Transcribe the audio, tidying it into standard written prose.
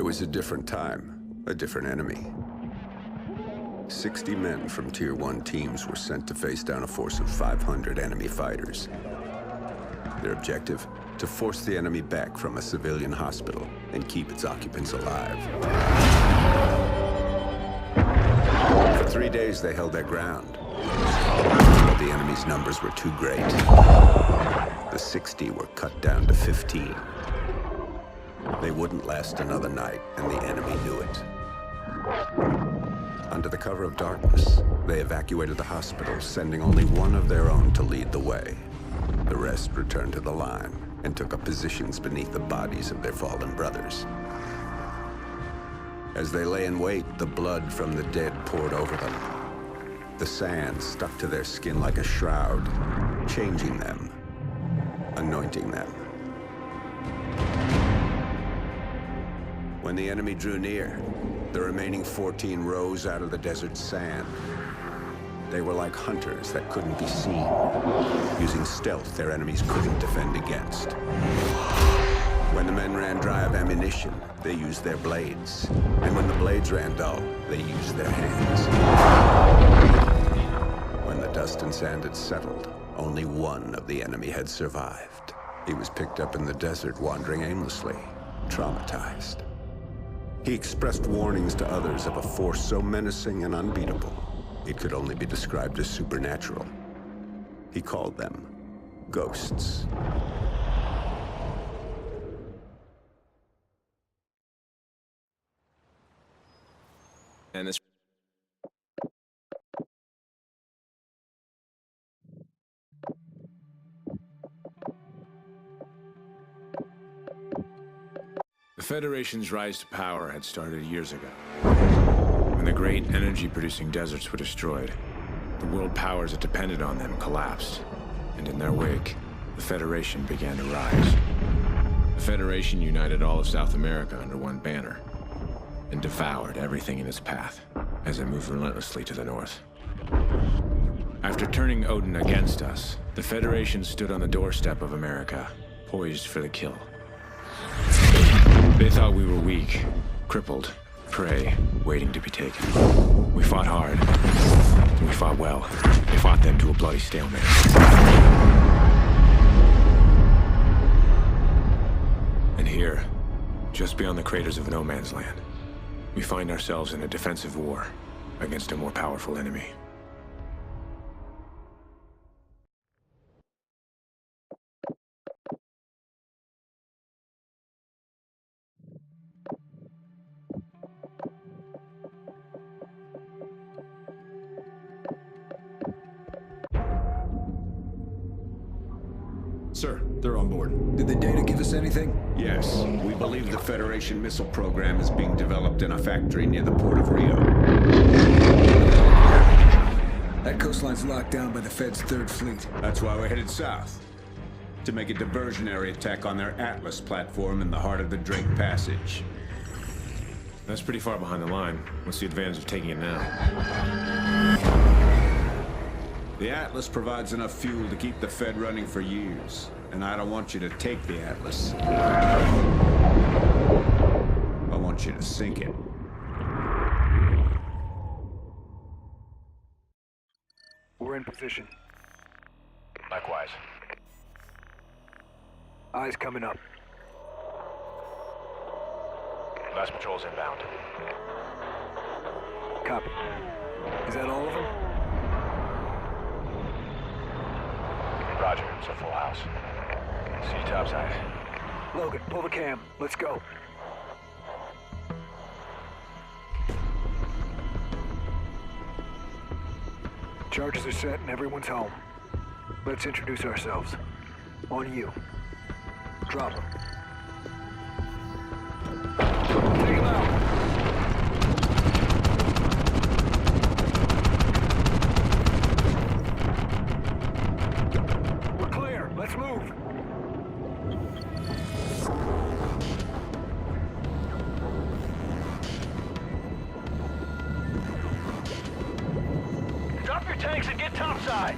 was a different time, a different enemy. 60 men from Tier 1 teams were sent to face down a force of 500 enemy fighters. Their objective? To force the enemy back from a civilian hospital and keep its occupants alive. For 3 days, they held their ground. But the enemy's numbers were too great. The 60 were cut down to 15. They wouldn't last another night, and the enemy knew it. Under the cover of darkness, they evacuated the hospital, sending only one of their own to lead the way. The rest returned to the line and took up positions beneath the bodies of their fallen brothers. As they lay in wait, the blood from the dead poured over them. The sand stuck to their skin like a shroud, changing them, anointing them. When the enemy drew near, the remaining 14 rose out of the desert sand. They were like hunters that couldn't be seen, using stealth their enemies couldn't defend against. When the men ran dry of ammunition, they used their blades. And when the blades ran dull, they used their hands. When the dust and sand had settled, only one of the enemy had survived. He was picked up in the desert, wandering aimlessly, traumatized. He expressed warnings to others of a force so menacing and unbeatable, it could only be described as supernatural. He called them ghosts. And this The Federation's rise to power had started years ago. When the great energy-producing deserts were destroyed, the world powers that depended on them collapsed, and in their wake, the Federation began to rise. The Federation united all of South America under one banner, and devoured everything in its path as it moved relentlessly to the north. After turning Odin against us, the Federation stood on the doorstep of America, poised for the kill. They thought we were weak, crippled, prey, waiting to be taken. We fought hard. We fought well. We fought them to a bloody stalemate. And here, just beyond the craters of No Man's Land, we find ourselves in a defensive war against a more powerful enemy. Sir, they're on board. Did the data give us anything? Yes, we believe the Federation missile program is being developed in a factory near the port of Rio. That coastline's locked down by the Fed's Third Fleet. That's why we're headed south. To make a diversionary attack on their Atlas platform in the heart of the Drake Passage. That's pretty far behind the line. What's the advantage of taking it now? The Atlas provides enough fuel to keep the Fed running for years. And I don't want you to take the Atlas. I want you to sink it. We're in position. Likewise. Eyes coming up. Last patrol's inbound. Copy. Is that all of them? Roger, it's a full house. See you topside. Logan, pull the cam. Let's go. Charges are set and everyone's home. Let's introduce ourselves. On you. Drop them. Take him out. We're clear. Let's move. Drop your tanks and get topside.